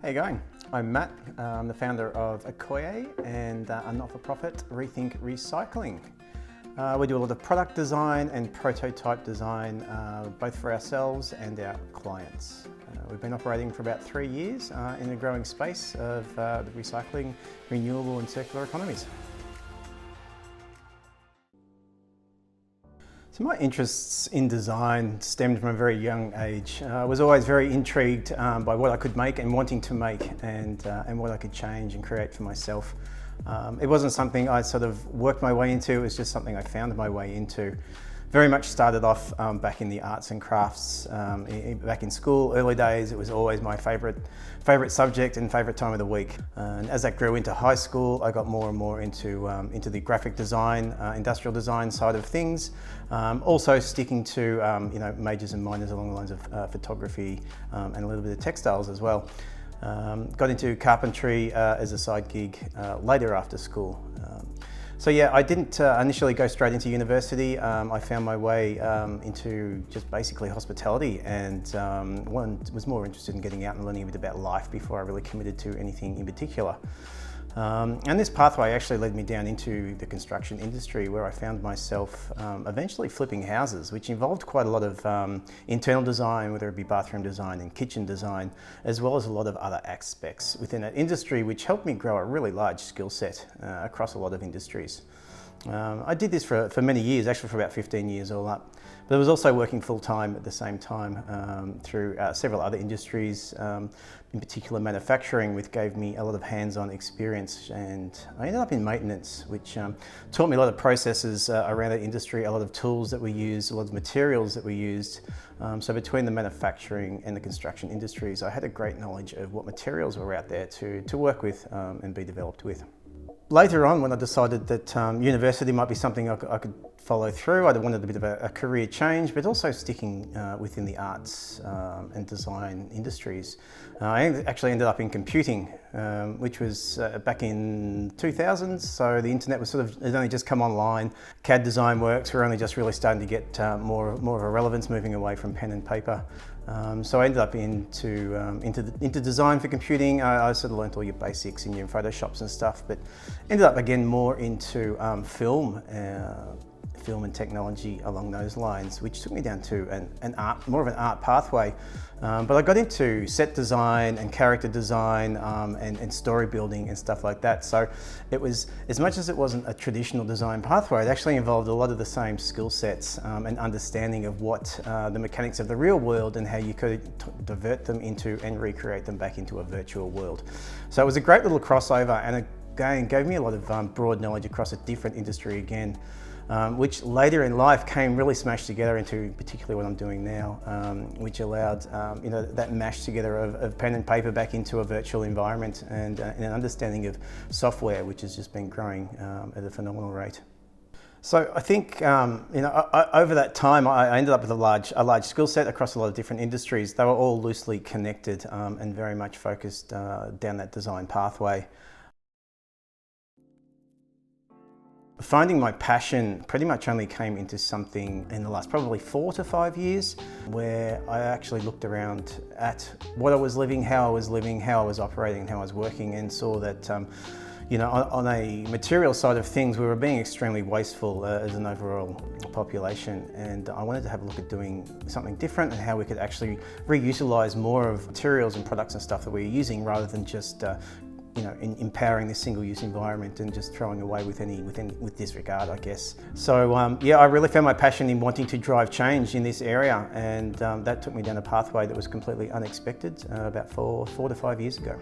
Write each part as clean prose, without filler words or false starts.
How you going? I'm Matt. I'm the founder of Okoye and a not-for-profit Rethink Recycling. We do a lot of product design and prototype design, both for ourselves and our clients. We've been operating for about 3 years in the growing space of the recycling, renewable and circular economies. So my interests in design stemmed from a very young age. I was always very intrigued by what I could make and wanting to make and what I could change and create for myself. It wasn't something I sort of worked my way into, it was just something I found my way into. Very much started off back in the arts and crafts. Back in school, early days, it was always my favourite subject and favourite time of the week. And as that grew into high school, I got more and more into the graphic design, industrial design side of things. Also sticking to majors and minors along the lines of photography and a little bit of textiles as well. Got into carpentry as a side gig later after school. So yeah, I didn't initially go straight into university. I found my way into just basically hospitality and was more interested in getting out and learning a bit about life before I really committed to anything in particular. And this pathway actually led me down into the construction industry where I found myself eventually flipping houses, which involved quite a lot of internal design, whether it be bathroom design and kitchen design, as well as a lot of other aspects within that industry, which helped me grow a really large skill set across a lot of industries. I did this for many years, actually for about 15 years all up. But I was also working full-time at the same time through several other industries, in particular manufacturing, which gave me a lot of hands-on experience. And I ended up in maintenance, which taught me a lot of processes around that industry, a lot of tools that we used, a lot of materials that we used. So between the manufacturing and the construction industries, I had a great knowledge of what materials were out there to work with and be developed with. Later on, when I decided that university might be something I could follow through, I wanted a bit of a career change, but also sticking within the arts and design industries. I actually ended up in computing, which was back in 2000s, so the internet was had only just come online. CAD design works were only just really starting to get more of a relevance, moving away from pen and paper. So I ended up into design for computing. I sort of learnt all your basics in your Photoshops and stuff, but ended up again more into film and technology along those lines, which took me down to more of an art pathway. But I got into set design and character design and story building and stuff like that. So it was, as much as it wasn't a traditional design pathway, it actually involved a lot of the same skill sets and understanding of what the mechanics of the real world and how you could divert them into and recreate them back into a virtual world. So it was a great little crossover and again gave me a lot of broad knowledge across a different industry again. Which later in life came really smashed together into particularly what I'm doing now, which allowed that mash together of pen and paper back into a virtual environment and an understanding of software, which has just been growing at a phenomenal rate. So I think over that time I ended up with a large skill set across a lot of different industries. They were all loosely connected and very much focused down that design pathway. Finding my passion pretty much only came into something in the last probably 4 to 5 years, where I actually looked around at what I was living, how I was living, how I was operating, and how I was working, and saw that on a material side of things, we were being extremely wasteful as an overall population, and I wanted to have a look at doing something different and how we could actually reutilise more of materials and products and stuff that we were using, rather than just empowering this single-use environment and just throwing away with disregard, I guess. So I really found my passion in wanting to drive change in this area, and that took me down a pathway that was completely unexpected about 4 to 5 years ago.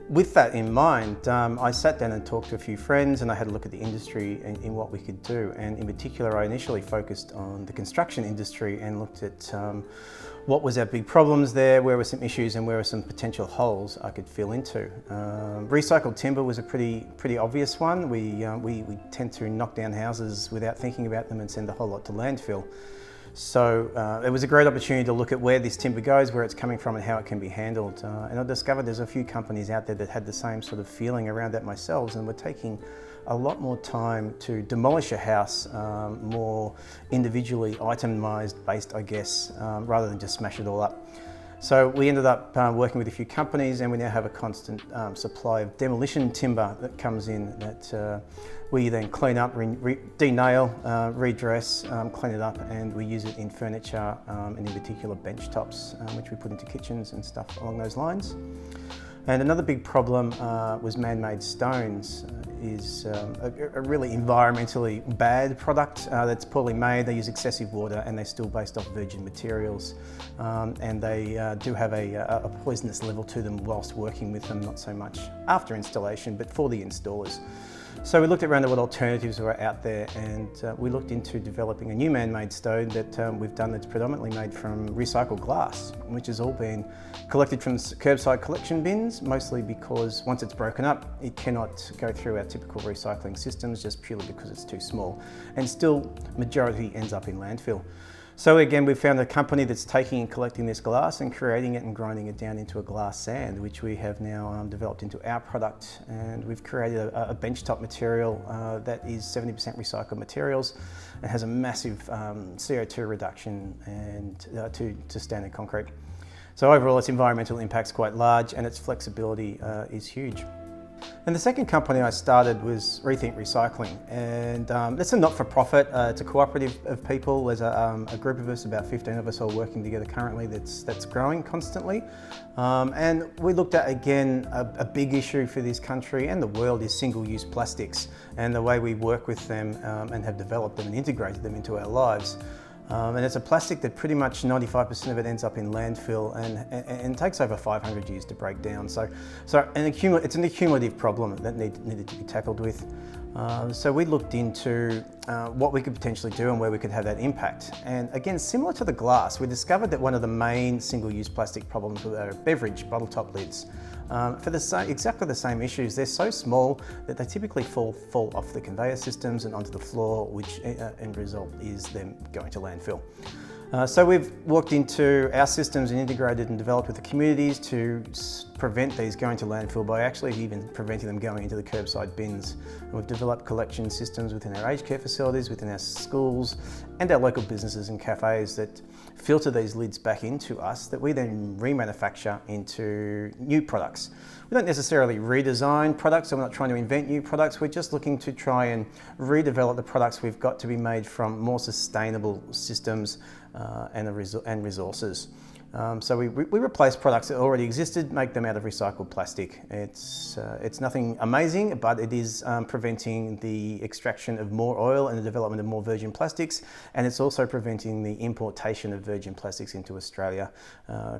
With that in mind, I sat down and talked to a few friends, and I had a look at the industry in what we could do. And in particular, I initially focused on the construction industry and looked at what was our big problems there, where were some issues and where were some potential holes I could fill into. Recycled timber was a pretty obvious one. We tend to knock down houses without thinking about them and send a whole lot to landfill. So it was a great opportunity to look at where this timber goes, where it's coming from and how it can be handled. And I discovered there's a few companies out there that had the same sort of feeling around that themselves, and were taking a lot more time to demolish a house, more individually itemised based, I guess, rather than just smash it all up. So we ended up working with a few companies, and we now have a constant supply of demolition timber that comes in that we then clean up, de-nail, redress, clean it up, and we use it in furniture and in particular bench tops, which we put into kitchens and stuff along those lines. And another big problem was man-made stones. Is a really environmentally bad product that's poorly made. They use excessive water and they're still based off virgin materials, and they do have a poisonous level to them whilst working with them, not so much after installation but for the installers. So we looked around at what alternatives were out there, and we looked into developing a new man-made stone that we've done that's predominantly made from recycled glass, which has all been collected from curbside collection bins, mostly because once it's broken up, it cannot go through our typical recycling systems just purely because it's too small, and still majority ends up in landfill. So again, we've found a company that's taking and collecting this glass and creating it and grinding it down into a glass sand, which we have now developed into our product. And we've created a benchtop material that is 70% recycled materials and has a massive CO2 reduction and to standard concrete. So overall, its environmental impact's quite large and its flexibility is huge. And the second company I started was Rethink Recycling, and it's a not-for-profit, it's a cooperative of people. There's a group of us, about 15 of us all working together currently that's growing constantly. And we looked at, again, a big issue for this country and the world is single-use plastics, and the way we work with them and have developed them and integrated them into our lives. And it's a plastic that pretty much 95% of it ends up in landfill and takes over 500 years to break down. So it's an accumulative problem that needed to be tackled with. So we looked into what we could potentially do and where we could have that impact. And again, similar to the glass, we discovered that one of the main single-use plastic problems with our beverage bottle top lids, for exactly the same issues. They're so small that they typically fall off the conveyor systems and onto the floor, which end result is them going to landfill. So we've walked into our systems and integrated and developed with the communities to prevent these going to landfill by actually even preventing them going into the curbside bins. And we've developed collection systems within our aged care facilities, within our schools, and our local businesses and cafes that filter these lids back into us that we then remanufacture into new products. We don't necessarily redesign products, so we're not trying to invent new products. We're just looking to try and redevelop the products we've got to be made from more sustainable systems and resources. So we replace products that already existed, make them out of recycled plastic. It's nothing amazing, but it is preventing the extraction of more oil and the development of more virgin plastics, and it's also preventing the importation of virgin plastics into Australia,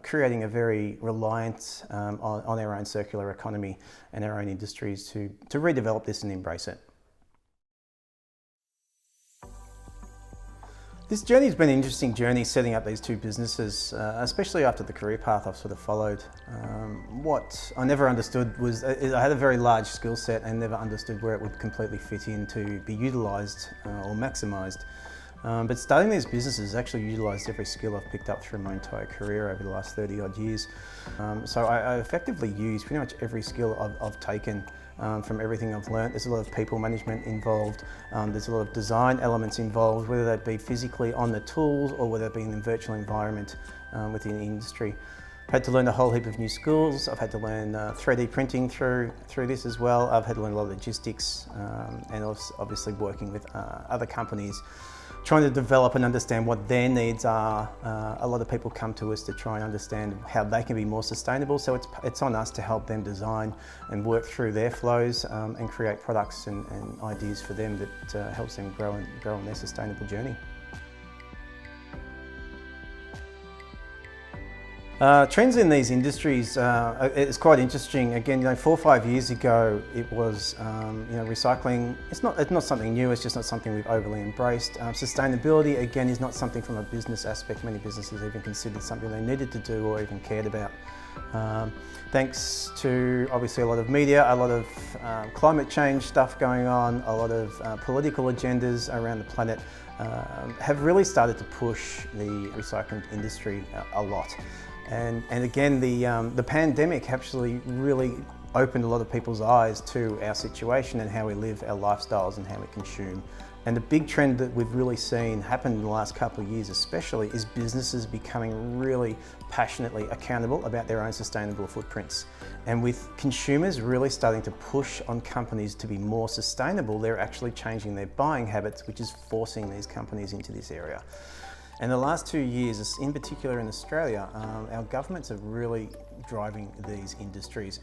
creating a very reliant on our own circular economy and our own industries to redevelop this and embrace it. This journey has been an interesting journey setting up these two businesses, especially after the career path I've sort of followed. What I never understood was I had a very large skill set and never understood where it would completely fit in to be utilised or maximised. But starting these businesses actually utilised every skill I've picked up through my entire career over the last 30 odd years. So I effectively use pretty much every skill I've taken from everything I've learnt. There's a lot of people management involved, there's a lot of design elements involved, whether that be physically on the tools or whether it be in the virtual environment within the industry. I've had to learn a whole heap of new skills. I've had to learn 3D printing through this as well. I've had to learn a lot of logistics and obviously working with other companies, trying to develop and understand what their needs are. A lot of people come to us to try and understand how they can be more sustainable, so it's on us to help them design and work through their flows and create products and ideas for them that helps them grow on their sustainable journey. Trends in these industries, it's quite interesting. Again, 4 or 5 years ago, it was, recycling. It's not something new. It's just not something we've overly embraced. Sustainability, again, is not something from a business aspect. Many businesses even considered something they needed to do or even cared about. Thanks to obviously a lot of media, a lot of climate change stuff going on, a lot of political agendas around the planet have really started to push the recycling industry a lot. And again, the pandemic actually really opened a lot of people's eyes to our situation and how we live our lifestyles and how we consume And the big trend that we've really seen happen in the last couple of years especially is businesses becoming really passionately accountable about their own sustainable footprints. And with consumers really starting to push on companies to be more sustainable, they're actually changing their buying habits, which is forcing these companies into this area. And the last 2 years, in particular in Australia, our governments are really driving these industries.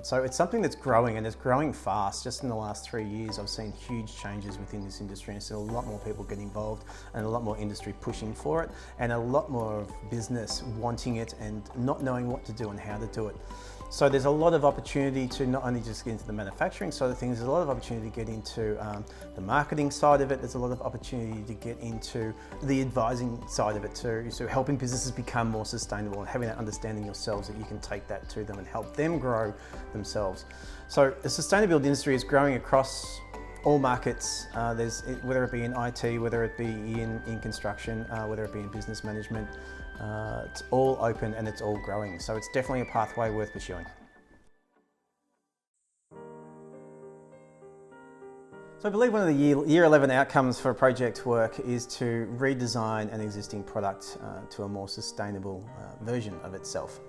So it's something that's growing, and it's growing fast. Just in the last 3 years, I've seen huge changes within this industry, and so a lot more people get involved and a lot more industry pushing for it, and a lot more of business wanting it and not knowing what to do and how to do it. So there's a lot of opportunity to not only just get into the manufacturing side of things, there's a lot of opportunity to get into the marketing side of it. There's a lot of opportunity to get into the advising side of it too. So helping businesses become more sustainable and having that understanding yourselves that you can take that to them and help them grow themselves. So the sustainability industry is growing across all markets, whether it be in IT, whether it be in construction, whether it be in business management. It's all open and it's all growing, so it's definitely a pathway worth pursuing. So I believe one of the year 11 outcomes for project work is to redesign an existing product to a more sustainable version of itself.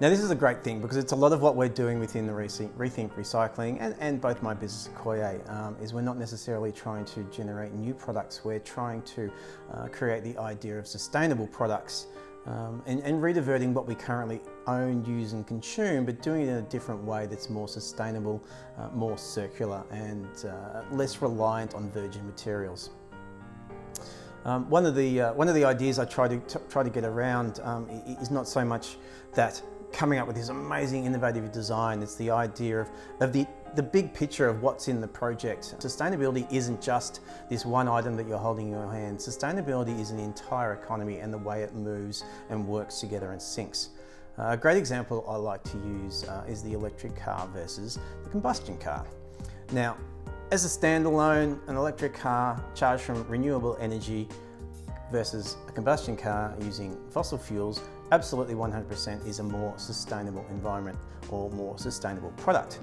Now this is a great thing because it's a lot of what we're doing within the Rethink Recycling and both my business Koye is we're not necessarily trying to generate new products, we're trying to create the idea of sustainable products and rediverting what we currently own, use and consume, but doing it in a different way that's more sustainable, more circular and less reliant on virgin materials. One of the ideas I try to get around is not so much that coming up with this amazing innovative design. It's the idea of the big picture of what's in the project. Sustainability isn't just this one item that you're holding in your hand. Sustainability is an entire economy and the way it moves and works together and syncs. A great example I like to use is the electric car versus the combustion car. Now, as a standalone, an electric car charged from renewable energy versus a combustion car using fossil fuels, absolutely 100% is a more sustainable environment or more sustainable product.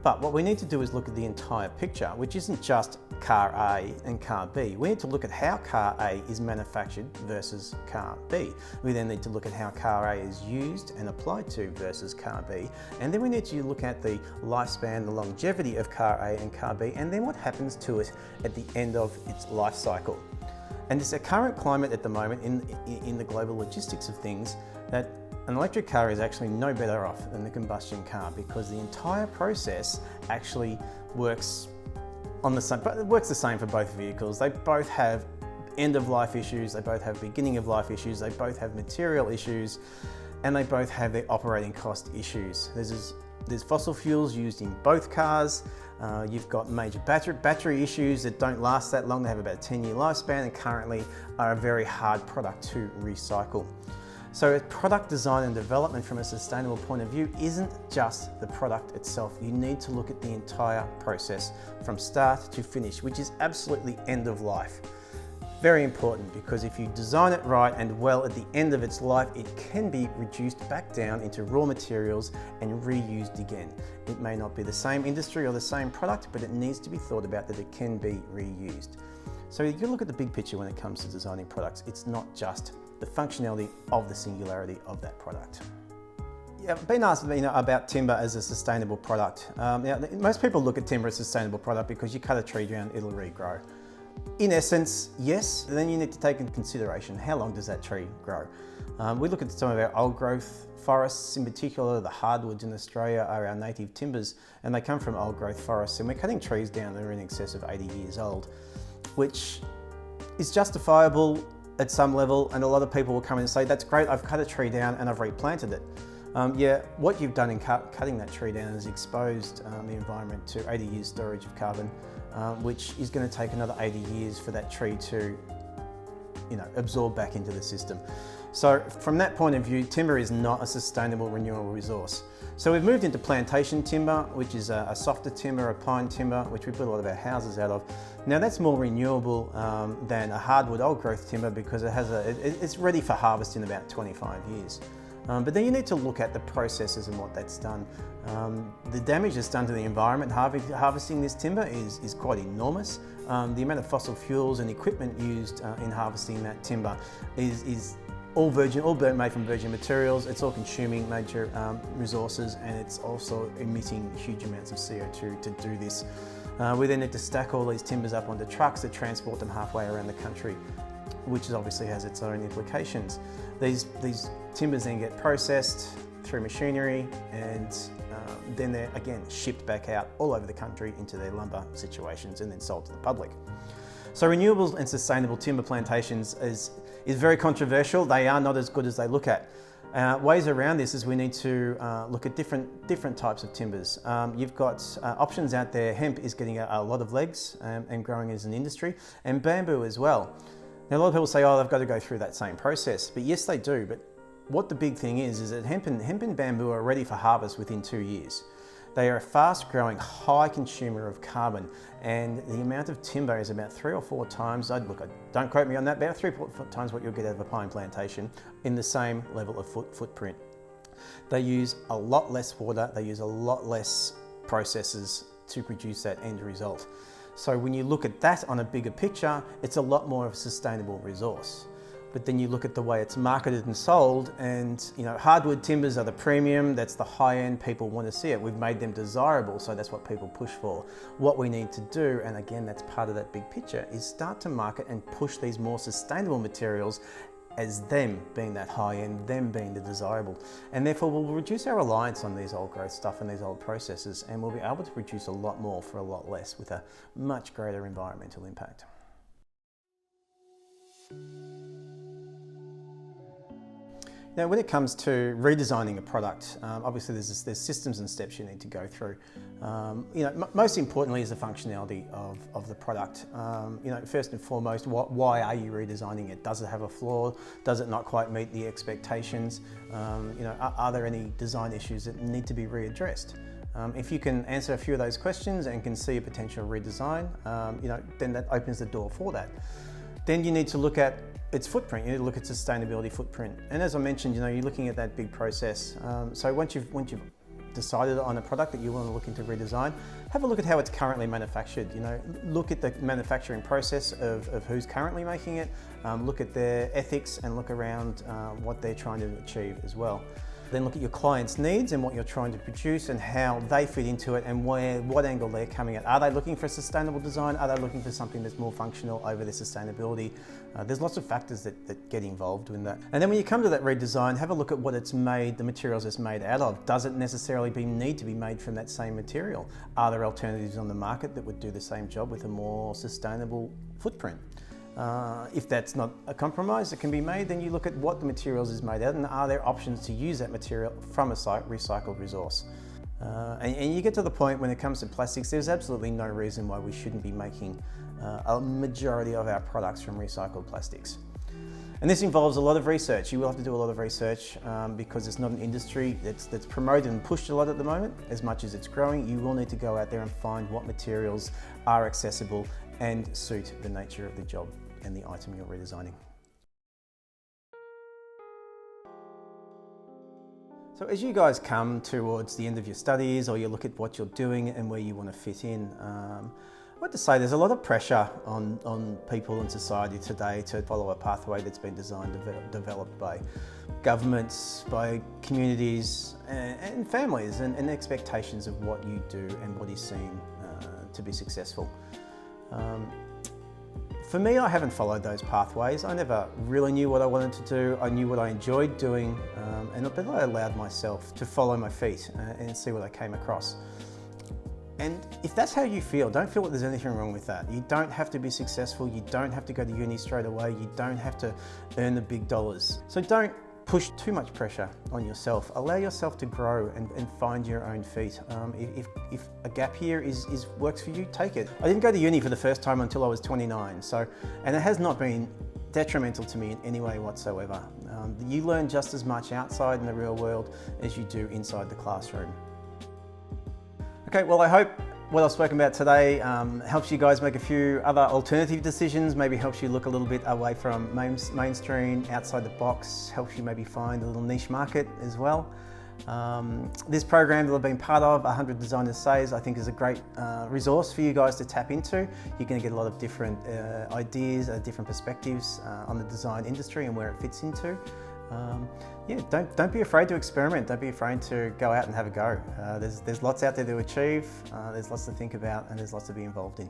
But what we need to do is look at the entire picture, which isn't just car A and car B. We need to look at how car A is manufactured versus car B. We then need to look at how car A is used and applied to versus car B. And then we need to look at the lifespan, the longevity of car A and car B, and then what happens to it at the end of its life cycle. And it's a current climate at the moment in the global logistics of things that an electric car is actually no better off than the combustion car because the entire process actually works the same for both vehicles. They both have end of life issues, they both have beginning of life issues, they both have material issues, and they both have their operating cost issues. There's fossil fuels used in both cars. You've got major battery issues that don't last that long. They have about a 10-year lifespan and currently are a very hard product to recycle. So product design and development from a sustainable point of view isn't just the product itself. You need to look at the entire process from start to finish, which is absolutely end of life. Very important because if you design it right and well at the end of its life, it can be reduced back down into raw materials and reused again. It may not be the same industry or the same product, but it needs to be thought about that it can be reused. So you look at the big picture when it comes to designing products. It's not just the functionality of the singularity of that product. Yeah, I've been asked about timber as a sustainable product. Most people look at timber as a sustainable product because you cut a tree down, it'll regrow. In essence, yes, then you need to take into consideration how long does that tree grow. We look at some of our old growth forests, in particular the hardwoods in Australia are our native timbers and they come from old growth forests, and we're cutting trees down that are in excess of 80 years old, which is justifiable at some level, and a lot of people will come in and say, that's great, I've cut a tree down and I've replanted it. Yeah, what you've done in cutting that tree down is exposed the environment to 80 years storage of carbon, which is going to take another 80 years for that tree to absorb back into the system. So from that point of view, timber is not a sustainable renewable resource. So we've moved into plantation timber, which is a softer timber, a pine timber, which we build a lot of our houses out of. Now that's more renewable than a hardwood old growth timber because it's ready for harvest in about 25 years. But then you need to look at the processes and what that's done. The damage that's done to the environment harvesting this timber is quite enormous. The amount of fossil fuels and equipment used in harvesting that timber is all made from virgin materials. It's all consuming major resources, and it's also emitting huge amounts of CO2 to do this. We then need to stack all these timbers up onto trucks to transport them halfway around the country, which obviously has its own implications. These timbers then get processed through machinery, and then they're again shipped back out all over the country into their lumber situations and then sold to the public. So renewable and sustainable timber plantations is very controversial. They are not as good as they look at. Ways around this is we need to look at different types of timbers. You've got options out there. Hemp is getting a lot of legs and growing as an industry, and bamboo as well. Now, a lot of people say, oh, they've got to go through that same process, but yes, they do. But what the big thing is that hemp and bamboo are ready for harvest within 2 years. They are a fast-growing, high consumer of carbon, and the amount of timber is about 3 or 4 times, don't quote me on that, about 3 or 4 times what you'll get out of a pine plantation in the same level of footprint. They use a lot less water, they use a lot less processes to produce that end result. So when you look at that on a bigger picture, it's a lot more of a sustainable resource. But then you look at the way it's marketed and sold, and hardwood timbers are the premium, that's the high end, people want to see it. We've made them desirable, so that's what people push for. What we need to do, and again, that's part of that big picture, is start to market and push these more sustainable materials as them being that high end, them being the desirable. And therefore we'll reduce our reliance on these old growth stuff and these old processes, and we'll be able to produce a lot more for a lot less with a much greater environmental impact. Now, when it comes to redesigning a product, obviously there's systems and steps you need to go through. Most importantly is the functionality of the product. First and foremost, why are you redesigning it? Does it have a flaw? Does it not quite meet the expectations? Are there any design issues that need to be readdressed? If you can answer a few of those questions and can see a potential redesign, then that opens the door for that. Then you need to look at its footprint. You need to look at sustainability footprint. And as I mentioned, you're looking at that big process. So once you've decided on a product that you want to look into redesign, have a look at how it's currently manufactured. Look at the manufacturing process of who's currently making it, look at their ethics, and look around what they're trying to achieve as well. Then look at your client's needs and what you're trying to produce and how they fit into it and what angle they're coming at. Are they looking for a sustainable design? Are they looking for something that's more functional over the sustainability? There's lots of factors that get involved in that. And then when you come to that redesign, have a look at what it's made, the materials it's made out of. Does it necessarily need to be made from that same material? Are there alternatives on the market that would do the same job with a more sustainable footprint? If that's not a compromise that can be made, then you look at what the materials is made out of, and are there options to use that material from a recycled resource. And you get to the point when it comes to plastics, there's absolutely no reason why we shouldn't be making a majority of our products from recycled plastics. And this involves a lot of research. You will have to do a lot of research because it's not an industry that's promoted and pushed a lot at the moment. As much as it's growing, you will need to go out there and find what materials are accessible and suit the nature of the job and the item you're redesigning. So as you guys come towards the end of your studies, or you look at what you're doing and where you want to fit in, I want to say there's a lot of pressure on people in society today to follow a pathway that's been designed and developed by governments, by communities and families, and expectations of what you do and what is seen to be successful. For me, I haven't followed those pathways. I never really knew what I wanted to do. I knew what I enjoyed doing, but I allowed myself to follow my feet and see what I came across. And if that's how you feel, don't feel that there's anything wrong with that. You don't have to be successful. You don't have to go to uni straight away. You don't have to earn the big dollars. So don't push too much pressure on yourself. Allow yourself to grow and find your own feet. If a gap year works for you, take it. I didn't go to uni for the first time until I was 29, and it has not been detrimental to me in any way whatsoever. You learn just as much outside in the real world as you do inside the classroom. Okay, well, I hope what I've spoken about today helps you guys make a few other alternative decisions, maybe helps you look a little bit away from mainstream, outside the box, helps you maybe find a little niche market as well. This program that I've been part of, 100 Designers Says, I think is a great resource for you guys to tap into. You're going to get a lot of different ideas, different perspectives on the design industry and where it fits into. Yeah, don't be afraid to experiment. Don't be afraid to go out and have a go. There's lots out there to achieve. There's lots to think about, and there's lots to be involved in.